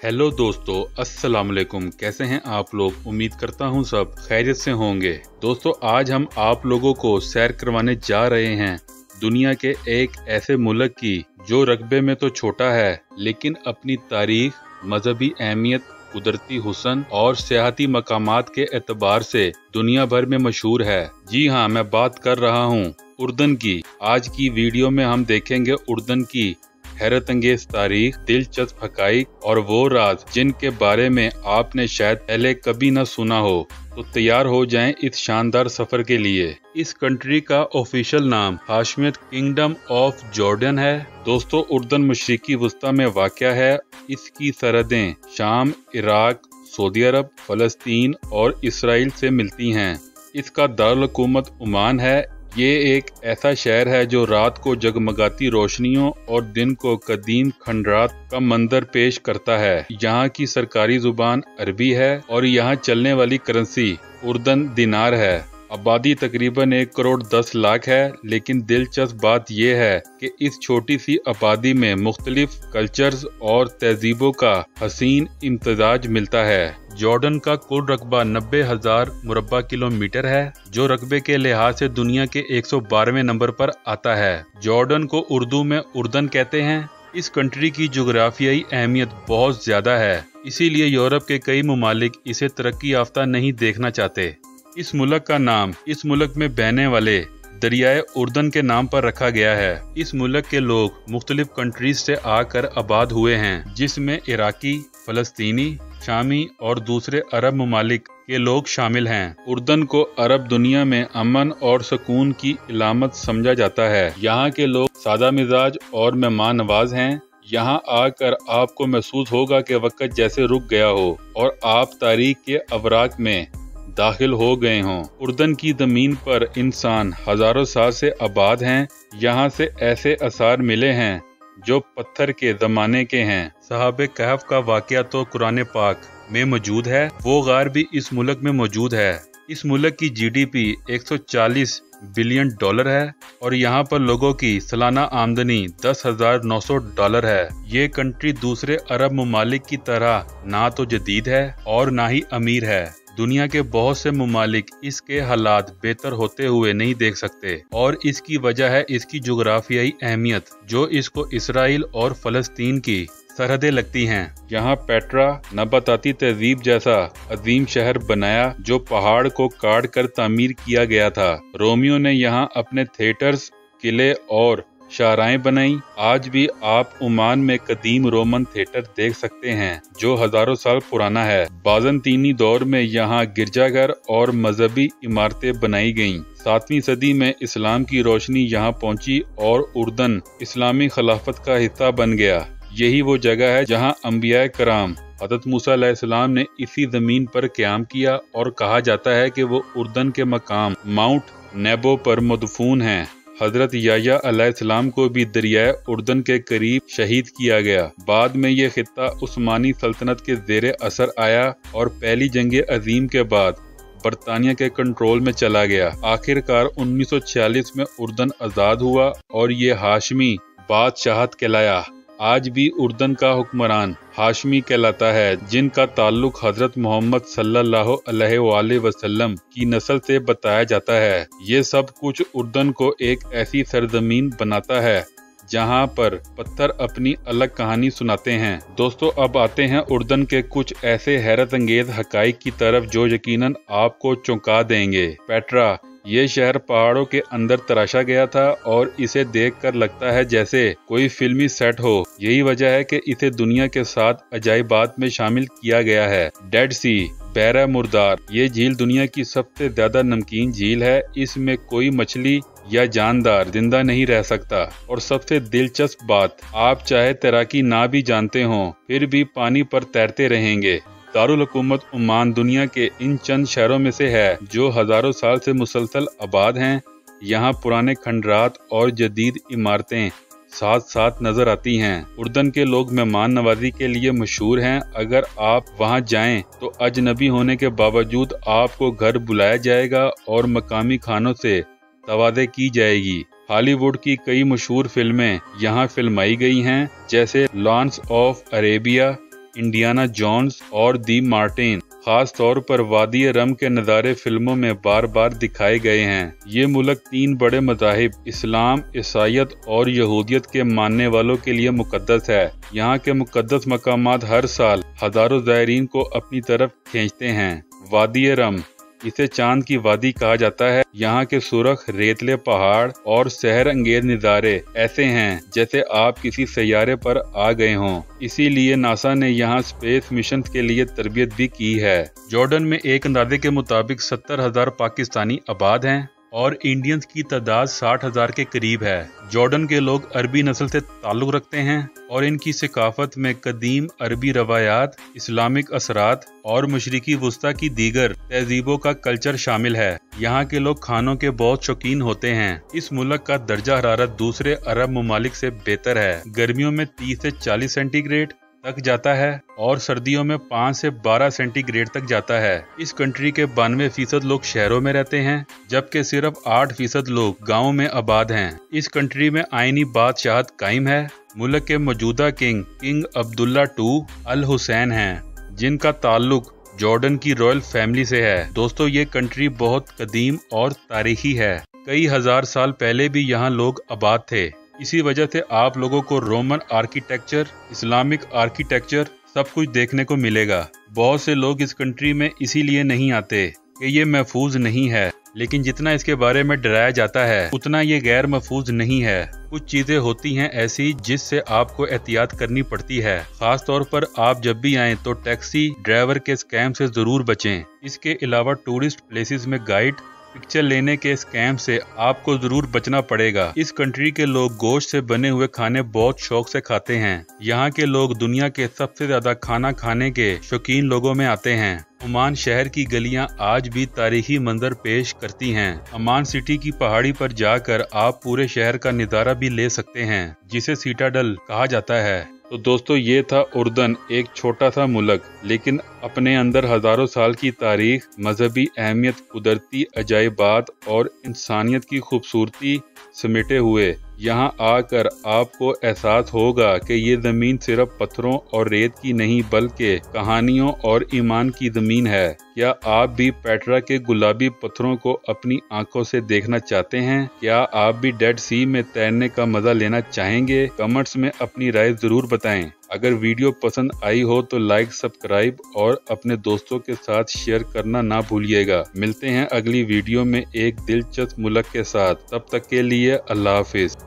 Hello दोस्तों, अस्सलाम वालेकुम। कैसे हैं आप लोग? उम्मीद करता हूं सब खैरियत से होंगे। दोस्तों, आज हम आप लोगों को सैर करवाने जा रहे हैं दुनिया के एक ऐसे मुल्क की जो रकबे में तो छोटा है लेकिन अपनी तारीख, मजहबी अहमियत, कुदरती हुस्न और सियाहती मकामात के एतबार से दुनिया भर में मशहूर है। जी हाँ, मैं बात कर रहा हूँ उर्दन की। आज की वीडियो में हम देखेंगे उर्दन की हैरत अंगेज तारीख, दिलचस्प हकाइक और वो राज जिनके बारे में आपने शायद पहले कभी न सुना हो। तो तैयार हो जाएं इस शानदार सफर के लिए। इस कंट्री का ऑफिशियल नाम हाशमियत किंगडम ऑफ जॉर्डन है। दोस्तों, उर्दन मशरिकी वस्ता में वाक़या है। इसकी सरहदें शाम, इराक, सऊदी अरब, फलस्तीन और इसराइल से मिलती हैं। इसका दारुल हुकूमत ओमान है। ये एक ऐसा शहर है जो रात को जगमगाती रोशनियों और दिन को कदीम खंडरात का मंजर पेश करता है। यहाँ की सरकारी जुबान अरबी है और यहाँ चलने वाली करेंसी उर्दन दिनार है। आबादी तकरीबन 1,10,00,000 है, लेकिन दिलचस्प बात यह है कि इस छोटी सी आबादी में मुख्तलिफ कल्चर्स और तहजीबों का हसीन इम्तजाज मिलता है। जॉर्डन का कुल रकबा 90,000 मुरब्बा किलोमीटर है, जो रकबे के लिहाज से दुनिया के 112वें नंबर पर आता है। जॉर्डन को उर्दू में उर्दन कहते हैं। इस कंट्री की जोग्राफियाई अहमियत बहुत ज्यादा है, इसीलिए यूरोप के कई ममालिक इसे तरक्की याफ्ता नहीं देखना चाहते। इस मुल्क का नाम इस मुल्क में बहने वाले दरियाए उर्दन के नाम पर रखा गया है। इस मुल्क के लोग मुख्तलिफ कंट्रीज से आकर आबाद हुए हैं, जिसमें इराकी, फलस्तीनी, शामी और दूसरे अरब ममालिक के लोग शामिल हैं। उर्दन को अरब दुनिया में अमन और सुकून की इलामत समझा जाता है। यहाँ के लोग सादा मिजाज और मेहमान नवाज हैं। यहाँ आकर आपको महसूस होगा कि वक्त जैसे रुक गया हो और आप तारीख के अवराक में दाखिल हो गए हों। उर्दन की जमीन पर इंसान हजारों साल से आबाद हैं। यहाँ से ऐसे आसार मिले हैं जो पत्थर के जमाने के हैं। साहबे कहफ का वाकया तो कुरान पाक में मौजूद है, वो गार भी इस मुल्क में मौजूद है। इस मुल्क की GDP 140 बिलियन डॉलर है और यहाँ पर लोगों की सालाना आमदनी $10,900 है। ये कंट्री दूसरे अरब ममालिक की तरह ना तो जदीद है और ना ही अमीर है। दुनिया के बहुत से ममालिक इसके हालात बेहतर होते हुए नहीं देख सकते और इसकी वजह है इसकी जोग्राफियाई अहमियत, जो इसको इसराइल और फलस्तीन की सरहदें लगती हैं। यहाँ पेट्रा नबाताती तहजीब जैसा अजीम शहर बनाया जो पहाड़ को काट कर तामीर किया गया था। रोमियो ने यहाँ अपने थिएटर्स, किले और शाहराएं बनाई। आज भी आप ओमान में कदीम रोमन थिएटर देख सकते हैं जो हजारों साल पुराना है। बाज़ंतीनी दौर में यहाँ गिरजाघर और मजहबी इमारतें बनाई गईं। 7वीं सदी में इस्लाम की रोशनी यहाँ पहुंची और उर्दन इस्लामी खिलाफत का हिस्सा बन गया। यही वो जगह है जहाँ अंबिया कराम हज़रत मूसा अलैहिस्सलाम ने इसी जमीन पर क़याम किया और कहा जाता है कि वो उर्दन के मकाम माउंट नेबो पर मदफून हैं। हजरत याह्या अलैहिस्सलाम को भी दरियाए उर्दन के करीब शहीद किया गया। बाद में ये खित्ता उस्मानी सल्तनत के ज़ेरे असर आया और पहली जंग अजीम के बाद बरतानिया के कंट्रोल में चला गया। आखिरकार 1946 में उर्दन आज़ाद हुआ और ये हाशमी बादशाहत कहलाया। आज भी उर्दन का हुक्मरान हाशमी कहलाता है, जिनका ताल्लुक हजरत मोहम्मद सल्लल्लाहु अलैहि वसल्लम की नस्ल से बताया जाता है। ये सब कुछ उर्दन को एक ऐसी सरजमीन बनाता है जहाँ पर पत्थर अपनी अलग कहानी सुनाते हैं। दोस्तों, अब आते हैं उर्दन के कुछ ऐसे हैरत अंगेज हकाइक की तरफ जो यकीनन आपको चौंका देंगे। पेट्रा, ये शहर पहाड़ों के अंदर तराशा गया था और इसे देखकर लगता है जैसे कोई फिल्मी सेट हो। यही वजह है कि इसे दुनिया के 7 अजायबात में शामिल किया गया है। डेड सी, बहरा मुर्दार, ये झील दुनिया की सबसे ज्यादा नमकीन झील है। इसमें कोई मछली या जानदार जिंदा नहीं रह सकता। और सबसे दिलचस्प बात, आप चाहे तैराकी ना भी जानते हो फिर भी पानी पर तैरते रहेंगे। दारुल हुकूमत ओमान दुनिया के इन चंद शहरों में से है जो हजारों साल से मुसलसल आबाद हैं। यहाँ पुराने खंडरात और जदीद इमारतें साथ साथ नजर आती हैं। उर्दन के लोग मेहमान नवाजी के लिए मशहूर हैं। अगर आप वहाँ जाएं तो अजनबी होने के बावजूद आपको घर बुलाया जाएगा और मकामी खानों से तवाज़े की जाएगी। हॉलीवुड की कई मशहूर फिल्में यहाँ फिल्माई गई हैं, जैसे Lawrence of Arabia, Indiana Jones और दी मार्टिन। खास तौर पर वादी रम के नज़ारे फिल्मों में बार बार दिखाए गए हैं। ये मुल्क 3 बड़े मज़ाहिब इस्लाम, ईसाईयत और यहूदियत के मानने वालों के लिए मुकद्दस है। यहाँ के मुकद्दस मकामात हर साल हजारों ज़ायरीन को अपनी तरफ खींचते हैं। वादी रम, इसे चांद की वादी कहा जाता है। यहाँ के सुर्ख रेतले पहाड़ और सहर अंगेज नज़ारे ऐसे हैं जैसे आप किसी सैयारे पर आ गए हों। इसीलिए नासा ने यहाँ स्पेस मिशन के लिए तरबियत भी की है। जॉर्डन में एक अंदाजे के मुताबिक 70,000 पाकिस्तानी आबाद हैं और इंडियंस की तादाद 60,000 के करीब है। जॉर्डन के लोग अरबी नस्ल से ताल्लुक रखते हैं और इनकी सकाफत में कदीम अरबी रवायात, इस्लामिक असरात और मशरिकी वस्ता की दीगर तहजीबों का कल्चर शामिल है। यहाँ के लोग खानों के बहुत शौकीन होते हैं। इस मुल्क का दर्जा हरारत दूसरे अरब ममालिक से बेहतर है। गर्मियों में 30 से 40 सेंटीग्रेड तक जाता है और सर्दियों में 5 से 12 सेंटीग्रेड तक जाता है। इस कंट्री के 92% लोग शहरों में रहते हैं जबकि सिर्फ 8% लोग गाँवों में आबाद हैं। इस कंट्री में आईनी बादशाहत कायम है। मुल्क के मौजूदा किंग अब्दुल्ला II अल हुसैन हैं, जिनका ताल्लुक जॉर्डन की रॉयल फैमिली से है। दोस्तों, ये कंट्री बहुत कदीम और तारीखी है। कई हजार साल पहले भी यहाँ लोग आबाद थे। इसी वजह से आप लोगों को रोमन आर्किटेक्चर, इस्लामिक आर्किटेक्चर सब कुछ देखने को मिलेगा। बहुत से लोग इस कंट्री में इसीलिए नहीं आते कि ये महफूज नहीं है, लेकिन जितना इसके बारे में डराया जाता है उतना ये गैर महफूज नहीं है। कुछ चीजें होती हैं ऐसी जिससे आपको एहतियात करनी पड़ती है। खास तौर पर आप जब भी आएं तो टैक्सी ड्राइवर के स्कैम से जरूर बचें। इसके अलावा टूरिस्ट प्लेसेस में गाइड, पिक्चर लेने के स्कैम से आपको जरूर बचना पड़ेगा। इस कंट्री के लोग गोश्त से बने हुए खाने बहुत शौक से खाते हैं। यहाँ के लोग दुनिया के सबसे ज्यादा खाना खाने के शौकीन लोगों में आते हैं। ओमान शहर की गलियां आज भी तारीखी मंजर पेश करती हैं। अमान सिटी की पहाड़ी पर जाकर आप पूरे शहर का नज़ारा भी ले सकते हैं, जिसे सीटाडल कहा जाता है। तो दोस्तों, ये था उर्दन, एक छोटा सा मुल्क लेकिन अपने अंदर हजारों साल की तारीख, मजहबी अहमियत, कुदरती अजायबात और इंसानियत की खूबसूरती समेटे हुए। यहाँ आकर आपको एहसास होगा कि ये ज़मीन सिर्फ पत्थरों और रेत की नहीं बल्कि कहानियों और ईमान की ज़मीन है। क्या आप भी पेट्रा के गुलाबी पत्थरों को अपनी आंखों से देखना चाहते हैं? क्या आप भी डेड सी में तैरने का मजा लेना चाहेंगे? कमेंट्स में अपनी राय जरूर बताएं। अगर वीडियो पसंद आई हो तो लाइक, सब्सक्राइब और अपने दोस्तों के साथ शेयर करना ना भूलिएगा। मिलते हैं अगली वीडियो में एक दिलचस्प मुल्क के साथ। तब तक के लिए अल्लाह हाफिज।